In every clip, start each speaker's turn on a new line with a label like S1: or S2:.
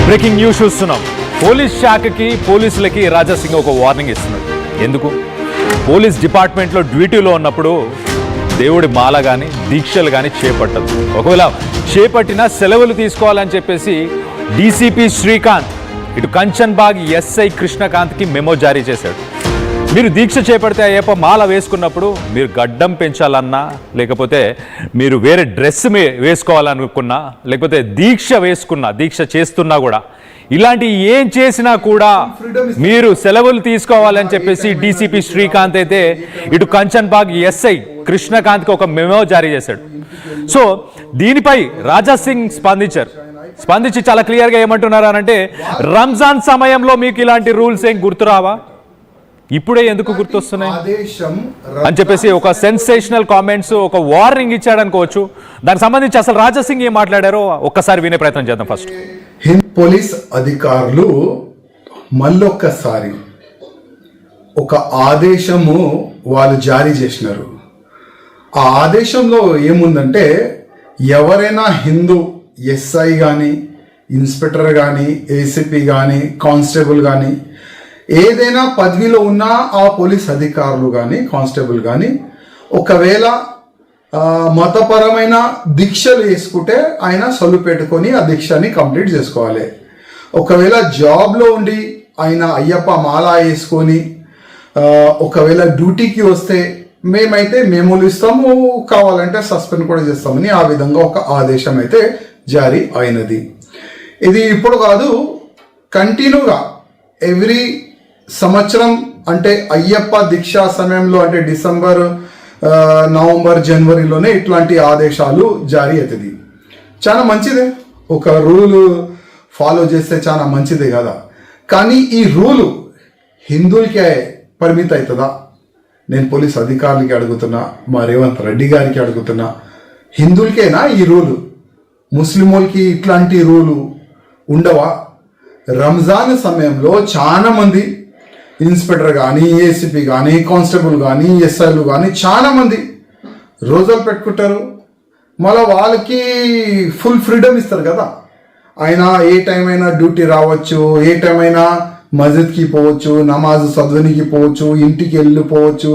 S1: Breaking news చూస్తున్నాం. Police శాఖకి పోలీసులకి రాజాసింగ్ ఒక వార్నింగ్ ఇస్తున్నాడు. ఎందుకు? పోలీస్ డిపార్ట్మెంట్లో డ్యూటీలో ఉన్నప్పుడు దేవుడి మాల కానీ దీక్షలు కానీ చేపట్టదు. ఒకవేళ చేపట్టినా సెలవులు తీసుకోవాలని చెప్పేసి డీసీపీ శ్రీకాంత్ ఇటు కంచన్బాగ్ ఎస్ఐ కృష్ణకాంత్కి మెమో జారీ చేశాడు. మీరు దీక్ష చేపడితే అయ్యప్ప మాల వేసుకున్నప్పుడు మీరు గడ్డం పెంచాలన్నా, లేకపోతే మీరు వేరే డ్రెస్ వేసుకోవాలనుకున్నా, లేకపోతే దీక్ష చేస్తున్నా కూడా, ఇలాంటి ఏం చేసినా కూడా మీరు సెలవులు తీసుకోవాలని చెప్పేసి డీసీపీ శ్రీకాంత్ అయితే ఇటు కంచన్బాగ్ ఎస్ఐ కృష్ణకాంత్కి ఒక మెమో జారీ చేశాడు. సో దీనిపై రాజాసింగ్ స్పందించి చాలా క్లియర్గా ఏమంటున్నారు అంటే, రంజాన్ సమయంలో మీకు ఇలాంటి రూల్స్ ఏం గుర్తురావా, ఇప్పుడే ఎందుకు గుర్తొస్తున్నాయి అని చెప్పేసి ఒక సెన్సేషనల్ కామెంట్స్, ఒక వార్నింగ్ ఇచ్చాడు అనుకోవచ్చు. దానికి సంబంధించి అసలు రాజాసింగ్ ఏం మాట్లాడారో ఒక్కసారి వినే ప్రయత్నం చేద్దాం. ఫస్ట్
S2: పోలీస్ అధికారులు మళ్ళొక్కసారి ఒక ఆదేశము వాళ్ళు జారీ చేసినారు. ఆ ఆదేశంలో ఏముందంటే, ఎవరైనా హిందూ ఎస్ఐ కానీ, ఇన్స్పెక్టర్ కానీ, ఏసీపీ కానీ, కానిస్టేబుల్ కానీ, ఏదైనా పదవిలో ఉన్న ఆ పోలీస్ అధికారులు కానీ, కానిస్టేబుల్ కానీ, ఒకవేళ మతపరమైన దీక్షలు వేసుకుంటే ఆయన సొల్లు పెట్టుకొని ఆ దీక్షని కంప్లీట్ చేసుకోవాలి. ఒకవేళ జాబ్లో ఉండి ఆయన అయ్యప్ప మాల వేసుకొని ఒకవేళ డ్యూటీకి వస్తే మేమైతే మెమోలు ఇస్తాము, కావాలంటే సస్పెండ్ కూడా చేస్తామని ఆ విధంగా ఒక ఆదేశం అయితే జారీ అయినది. ఇది ఇప్పుడు కాదు, కంటిన్యూగా ఎవ్రీ సంవత్సరం అంటే అయ్యప్ప దీక్షా సమయంలో అంటే డిసెంబర్, నవంబర్, జనవరిలోనే ఇట్లాంటి ఆదేశాలు జారీ అవుతుంది. చాలా మంచిదే, ఒక రూల్ ఫాలో చేస్తే చాలా మంచిదే కదా. కానీ ఈ రూలు హిందువులకే పరిమితి అవుతుందా? నేను పోలీస్ అధికారులకి అడుగుతున్నా, మా రేవంత్ రెడ్డి గారికి అడుగుతున్నా, హిందువులకేనా ఈ రూలు? ముస్లింలకి ఇట్లాంటి రూలు ఉండవా? రంజాన్ సమయంలో చాలా మంది ఇన్స్పెక్టర్ కానీ, ఏసీపీ కానీ, కానిస్టేబుల్ కానీ, ఎస్ఐలు కానీ చాలా మంది రోజులు పెట్టుకుంటారు. మళ్ళీ వాళ్ళకి ఫుల్ ఫ్రీడమ్ ఇస్తారు కదా. ఆయన ఏ టైం అయినా డ్యూటీ రావచ్చు, ఏ టైం అయినా మస్జిద్కి పోవచ్చు, నమాజ్ చదవనికి పోవచ్చు, ఇంటికి వెళ్ళిపోవచ్చు,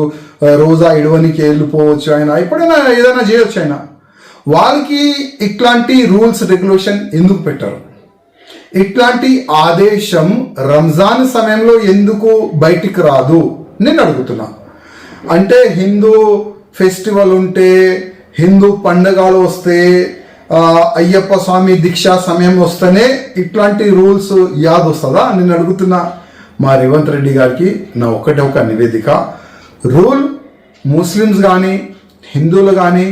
S2: రోజా ఇడవనికి వెళ్ళిపోవచ్చు, ఆయన ఎప్పుడైనా ఏదైనా చేయొచ్చు. ఆయన వాళ్ళకి ఇట్లాంటి రూల్స్ రెగ్యులేషన్ ఎందుకు పెట్టారు? ఇట్లాంటి ఆదేశం రంజాన్ సమయంలో ఎందుకు బయటికి రాదు నేను అడుగుతున్నా. అంటే హిందూ ఫెస్టివల్ ఉంటే, హిందూ పండుగలు వస్తే, అయ్యప్ప స్వామి దీక్షా సమయం వస్తేనే ఇట్లాంటి రూల్స్ యాద్ వస్తుందా నేను అడుగుతున్నా. మా రేవంత్ రెడ్డి గారికి నా ఒకటే ఒక నివేదిక, రూల్ ముస్లిమ్స్ కానీ, హిందువులు కానీ,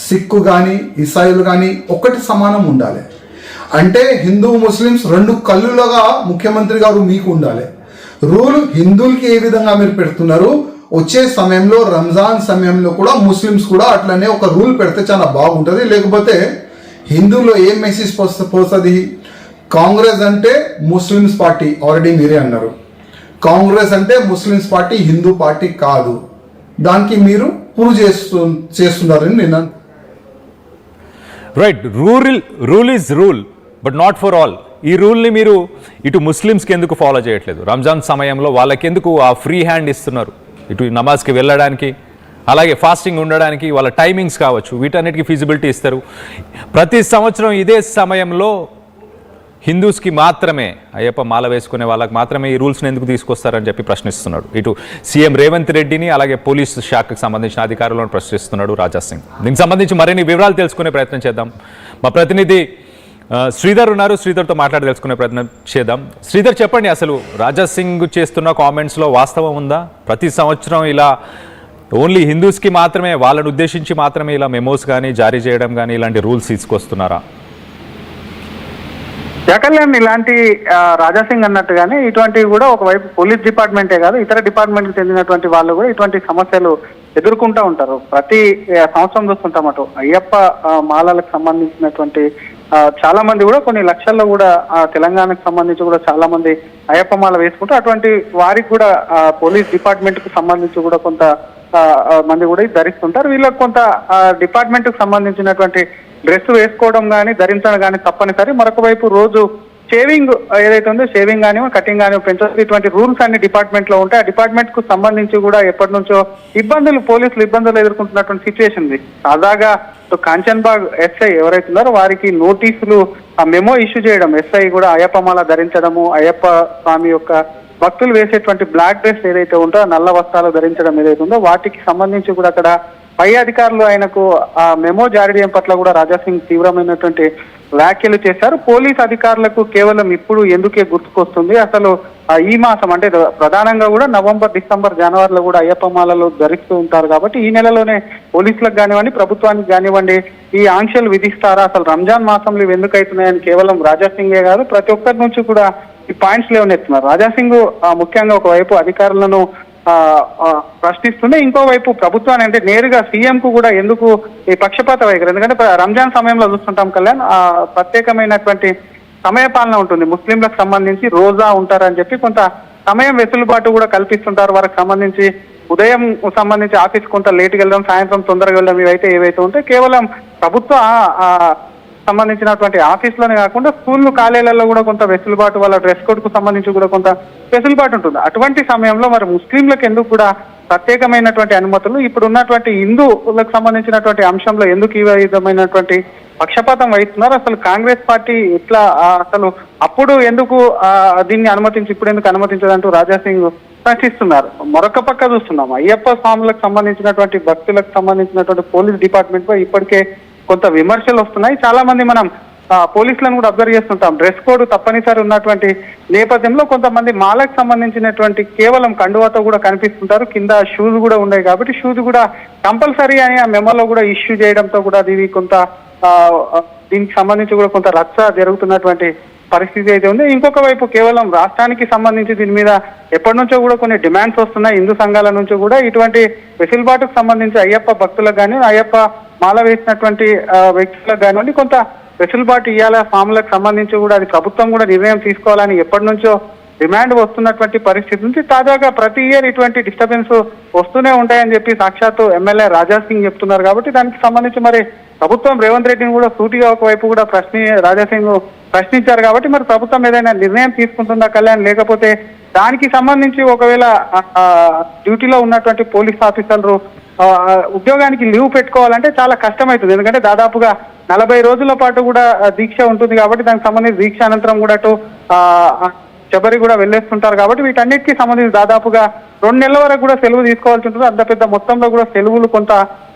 S2: సిక్కు కానీ, ఇసాయిలు కానీ ఒకటి సమానం ఉండాలి. అంటే హిందూ ముస్లిమ్స్ రెండు కళ్ళులుగా ముఖ్యమంత్రి గారు మీకు ఉండాలి. రూల్ హిందువులకి ఏ విధంగా మీరు పెడుతున్నారు, వచ్చే సమయంలో రంజాన్ సమయంలో కూడా ముస్లిమ్స్ కూడా అట్లనే ఒక రూల్ పెడితే చాలా బాగుంటుంది. లేకపోతే హిందువులో ఏం మెసేజ్ పోస్తుంది? కాంగ్రెస్ అంటే ముస్లిమ్స్ పార్టీ, ఆల్రెడీ మీరే అన్నారు. కాంగ్రెస్ అంటే ముస్లిమ్స్ పార్టీ, హిందూ పార్టీ కాదు. దానికి మీరు ప్రూవ్ చేస్తున్నారని నేను
S1: right. Rule is rule but not for all. ఈ రూల్ని మీరు ఇటు ముస్లిమ్స్కి ఎందుకు ఫాలో చేయట్లేదు? రంజాన్ సమయంలో వాళ్ళకి ఎందుకు ఆ ఫ్రీ హ్యాండ్ ఇస్తున్నారు? ఇటు నమాజ్కి వెళ్ళడానికి, అలాగే ఫాస్టింగ్ ఉండడానికి వాళ్ళ టైమింగ్స్ కావచ్చు, వీటన్నిటికీ ఫీజిబిలిటీ ఇస్తారు. ప్రతి సంవత్సరం ఇదే సమయంలో హిందూస్కి మాత్రమే, అయ్యప్ప మాల వేసుకునే వాళ్ళకి మాత్రమే ఈ రూల్స్ని ఎందుకు తీసుకొస్తారని చెప్పి ప్రశ్నిస్తున్నాడు. ఇటు సీఎం రేవంత్ రెడ్డిని, అలాగే పోలీసు శాఖకు సంబంధించిన అధికారులను ప్రశ్నిస్తున్నాడు రాజాసింగ్. దీనికి సంబంధించి మరిన్ని వివరాలు తెలుసుకునే ప్రయత్నం చేద్దాం. మా ప్రతినిధి శ్రీధర్ ఉన్నారు, శ్రీధర్తో మాట్లాడి తెలుసుకునే ప్రయత్నం చేద్దాం. శ్రీధర్, చెప్పండి, అసలు రాజాసింగ్ చేస్తున్న కామెంట్స్లో వాస్తవం ఉందా? ప్రతి సంవత్సరం ఇలా ఓన్లీ హిందూస్కి మాత్రమే, వాళ్ళని ఉద్దేశించి మాత్రమే ఇలా మెమోస్ కానీ జారీ చేయడం కానీ ఇలాంటి రూల్స్ తీసుకొస్తున్నారా?
S3: కళ్యాణ్, ఇలాంటి రాజాసింగ్ అన్నట్టుగానే ఇటువంటివి కూడా ఒకవైపు పోలీస్ డిపార్ట్మెంటే కాదు, ఇతర డిపార్ట్మెంట్కి చెందినటువంటి వాళ్ళు కూడా ఇటువంటి సమస్యలు ఎదుర్కొంటూ ఉంటారు. ప్రతి సంవత్సరం చూస్తుంటాం అటు అయ్యప్ప మాలలకు సంబంధించినటువంటి చాలా మంది కూడా కొన్ని లక్షల్లో కూడా తెలంగాణకు సంబంధించి కూడా చాలా మంది అయ్యప్ప మాల వేసుకుంటూ అటువంటి వారికి కూడా పోలీస్ డిపార్ట్మెంట్ కు సంబంధించి కూడా కొంత మంది కూడా ధరిస్తుంటారు. వీళ్ళకి కొంత డిపార్ట్మెంట్ కు సంబంధించినటువంటి డ్రెస్ వేసుకోవడం కానీ ధరించడం కానీ తప్పనిసరి. మరొక వైపు రోజు షేవింగ్ ఏదైతే ఉందో షేవింగ్ కానీ కటింగ్ కానీ పెంచవచ్చు. ఇటువంటి రూల్స్ అన్ని డిపార్ట్మెంట్ లో ఉంటాయి. ఆ డిపార్ట్మెంట్ కు సంబంధించి కూడా ఎప్పటి నుంచో పోలీసులు ఇబ్బందులు ఎదుర్కొంటున్నటువంటి సిచ్యువేషన్ ఉంది. తాజాగా కాంచన్బాగ్ ఎస్ఐ ఎవరైతే ఉన్నారో వారికి నోటీసులు ఆ మెమో ఇష్యూ చేయడం, ఎస్ఐ కూడా అయ్యప్ప మాల ధరించడము, అయ్యప్ప స్వామి యొక్క భక్తులు వేసేటువంటి బ్లాక్ డ్రెస్ ఏదైతే ఉందో నల్ల వస్త్రాలు ధరించడం ఏదైతే ఉందో వాటికి సంబంధించి కూడా అక్కడ పై అధికారులు ఆయనకు ఆ మెమో జారీ చేయడం పట్ల కూడా రాజాసింగ్ తీవ్రమైనటువంటి వ్యాఖ్యలు చేశారు. పోలీస్ అధికారులకు కేవలం ఇప్పుడు ఎందుకే గుర్తుకొస్తుంది, అసలు ఈ మాసం అంటే ప్రధానంగా కూడా నవంబర్, డిసెంబర్, జనవరిలో కూడా అయ్యప్ప మాలలు ధరిస్తూ ఉంటారు కాబట్టి ఈ నెలలోనే పోలీసులకు కానివ్వండి, ప్రభుత్వానికి కానివ్వండి ఈ ఆంక్షలు విధిస్తారా, అసలు రంజాన్ మాసంలో ఇవి ఎందుకు అవుతున్నాయని కేవలం రాజాసింగే కాదు ప్రతి ఒక్కరి నుంచి కూడా ఈ పాయింట్స్ లేవనెత్తున్నారు. రాజాసింగ్ ముఖ్యంగా ఒకవైపు అధికారులను ప్రశ్నిస్తుండే, ఇంకోవైపు ప్రభుత్వాన్ని అంటే నేరుగా సీఎం కు కూడా ఎందుకు ఈ పక్షపాత వైఖరి, ఎందుకంటే రంజాన్ సమయంలో చూస్తుంటాం కళ్యాణ్ ప్రత్యేకమైనటువంటి సమయపాలన ఉంటుంది. ముస్లింలకు సంబంధించి రోజా ఉంటారని చెప్పి కొంత సమయం వెసులుబాటు కూడా కల్పిస్తుంటారు. వారికి సంబంధించి ఉదయం సంబంధించి ఆఫీస్ కొంత లేట్గా వెళ్ళడం, సాయంత్రం తొందరగా వెళ్ళడం ఇవైతే ఏవైతే ఉంటాయి కేవలం ప్రభుత్వ సంబంధించినటువంటి ఆఫీసులోనే కాకుండా స్కూళ్ళు, కాలేజీలలో కూడా కొంత వెసులుబాటు, వాళ్ళ డ్రెస్ కోడ్ కు సంబంధించి కూడా కొంత వెసులుబాటు ఉంటుంది. అటువంటి సమయంలో మరి ముస్లింలకు ఎందుకు కూడా ప్రత్యేకమైనటువంటి అనుమతులు, ఇప్పుడు ఉన్నటువంటి హిందువులకు సంబంధించినటువంటి అంశంలో ఎందుకు ఈ విధమైనటువంటి పక్షపాతం వహిస్తున్నారు, అసలు కాంగ్రెస్ పార్టీ ఇట్లా అసలు అప్పుడు ఎందుకు దీన్ని అనుమతించి ఇప్పుడు ఎందుకు అనుమతించదంటూ రాజాసింగ్ ప్రశ్నిస్తున్నారు. మరొక పక్క చూస్తున్నాం అయ్యప్ప స్వాములకు సంబంధించినటువంటి భక్తులకు సంబంధించినటువంటి పోలీస్ డిపార్ట్మెంట్ పై ఇప్పటికే కొంత విమర్శలు వస్తున్నాయి. చాలా మంది మనం పోలీసులను కూడా అబ్జర్వ్ చేస్తుంటాం. డ్రెస్ కోడ్ తప్పనిసరి ఉన్నటువంటి నేపథ్యంలో కొంతమంది మాలకు సంబంధించినటువంటి కేవలం కండువాతో కూడా కనిపిస్తుంటారు, కింద షూస్ కూడా ఉన్నాయి కాబట్టి షూస్ కూడా కంపల్సరీ అని ఆ మెమోలో కూడా ఇష్యూ చేయడంతో కూడా అది కొంత దీనికి సంబంధించి కూడా కొంత రచ్చ జరుగుతున్నటువంటి పరిస్థితి అయితే ఉంది. ఇంకొక వైపు కేవలం రాష్ట్రానికి సంబంధించి దీని మీద ఎప్పటి నుంచో కూడా కొన్ని డిమాండ్స్ వస్తున్నాయి. హిందూ సంఘాల నుంచి కూడా ఇటువంటి వెసులుబాటుకు సంబంధించి అయ్యప్ప భక్తులకు కానీ, అయ్యప్ప మాల వేసినటువంటి వ్యక్తులకు కానివ్వండి కొంత వెసులుబాటు ఇవ్వాలా, ఫామ్లకు సంబంధించి కూడా అది ప్రభుత్వం కూడా నిర్ణయం తీసుకోవాలని ఎప్పటి నుంచో డిమాండ్ వస్తున్నటువంటి పరిస్థితి నుంచి తాజాగా ప్రతి ఇయర్ ఇటువంటి డిస్టర్బెన్స్ వస్తూనే ఉంటాయని చెప్పి సాక్షాత్తు ఎమ్మెల్యే రాజాసింగ్ చెప్తున్నారు. కాబట్టి దానికి సంబంధించి మరి ప్రభుత్వం రేవంత్ రెడ్డిని కూడా సూటిగా ఒకవైపు కూడా రాజాసింగ్ ప్రశ్నించారు. కాబట్టి మరి ప్రభుత్వం ఏదైనా నిర్ణయం తీసుకుంటుందా కళ్యాణ్, లేకపోతే దానికి సంబంధించి ఒకవేళ డ్యూటీలో ఉన్నటువంటి పోలీస్ ఆఫీసర్లు ఉద్యోగానికి లీవ్ పెట్టుకోవాలంటే చాలా కష్టమవుతుంది. ఎందుకంటే దాదాపుగా 40 రోజుల పాటు కూడా దీక్ష ఉంటుంది కాబట్టి దానికి సంబంధించి దీక్ష అనంతరం కూడా అటు శబరి కూడా వెళ్ళేస్తుంటారు. కాబట్టి వీటన్నిటికీ సంబంధించి దాదాపుగా 2 నెలల వరకు కూడా సెలవు తీసుకోవాల్సి ఉంటుంది. అంత పెద్ద మొత్తంలో కూడా సెలవులు కొంత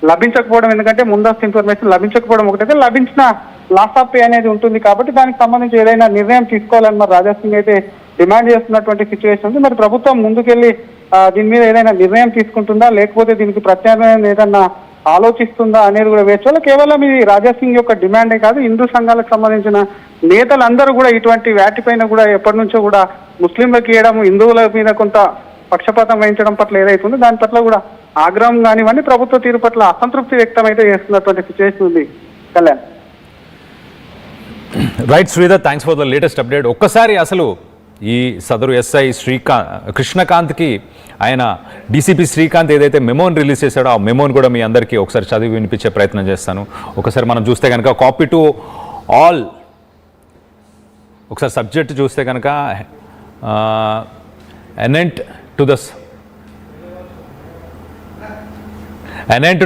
S3: లభించకపోవడం, ఎందుకంటే ముందస్తు ఇన్ఫర్మేషన్ లభించకపోవడం ఒకటైతే లభించిన లాస్ ఆఫ్ పే అనేది ఉంటుంది. కాబట్టి దానికి సంబంధించి ఏదైనా నిర్ణయం తీసుకోవాలని మరి రాజాసింగ్ అయితే డిమాండ్ చేస్తున్నటువంటి సిచ్యువేషన్ ఉంది. మరి ప్రభుత్వం ముందుకెళ్లి దీని మీద ఏదైనా నిర్ణయం తీసుకుంటుందా, లేకపోతే దీనికి ప్రత్యామ్నాయం ఏదన్నా ఆలోచిస్తుందా అనేది కూడా వేర్చోవాలి. కేవలం ఇది రాజాసింగ్ యొక్క డిమాండే కాదు, హిందూ సంఘాలకు సంబంధించిన నేతలందరూ కూడా ఇటువంటి వాటిపైన కూడా ఎప్పటి నుంచో కూడా ముస్లింలకు ఇవ్వడం, హిందువుల మీద కొంత పక్షపాతం వహించడం పట్ల ఏదైతే ఉందో దాని పట్ల కూడా ఆగ్రహం కానివ్వండి, ప్రభుత్వ తీరు పట్ల అసంతృప్తి వ్యక్తం అయితే చేస్తున్నటువంటి సిచ్యువేషన్ ఉంది. Kalyan.
S1: Right Sridhar, thanks for the latest update. ఒక్కసారి అసలు ఈ సదరు ఎస్ఐ కృష్ణకాంత్కి ఆయన డీసీపీ శ్రీకాంత్ ఏదైతే మెమోని రిలీజ్ చేశాడో ఆ మెమోని కూడా మీ అందరికీ ఒకసారి చదివి వినిపించే ప్రయత్నం చేస్తాను. ఒకసారి మనం చూస్తే కనుక కాపీ టు ఆల్, ఒకసారి సబ్జెక్ట్ చూస్తే కనుక anent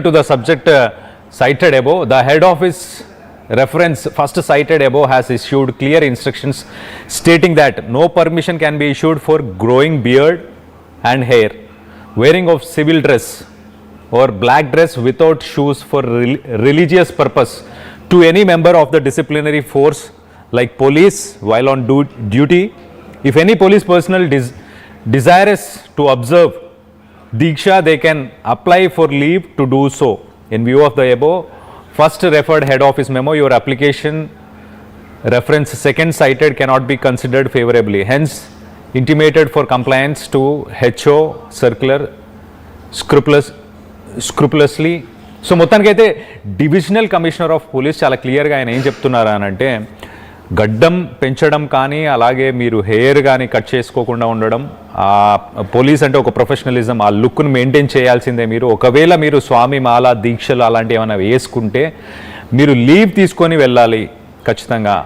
S1: to the subject cited above, the head office reference first cited above has issued clear instructions stating that no permission can be issued for growing beard and hair, wearing of civil dress or black dress without shoes for religious purpose to any member of the disciplinary force like police while on duty. If any police personnel desirous to observe Diksha, they can apply for leave to do so. In view of the above, first referred head office memo, your application reference second cited cannot be considered favorably. Hence, intimated for compliance to HO circular scrupulously. So మొత్తానికైతే divisional commissioner of police చాలా క్లియర్గా ఆయన ఏం చెప్తున్నారు అని అంటే, గడ్డం పెంచడం కానీ అలాగే మీరు హెయిర్ కానీ కట్ చేసుకోకుండా ఉండడం, పోలీస్ అంటే ఒక ప్రొఫెషనలిజం, ఆ లుక్ను మెయింటైన్ చేయాల్సిందే. మీరు ఒకవేళ మీరు స్వామి మాల దీక్షలు అలాంటివి ఏమైనా వేసుకుంటే మీరు లీవ్ తీసుకొని వెళ్ళాలి ఖచ్చితంగా.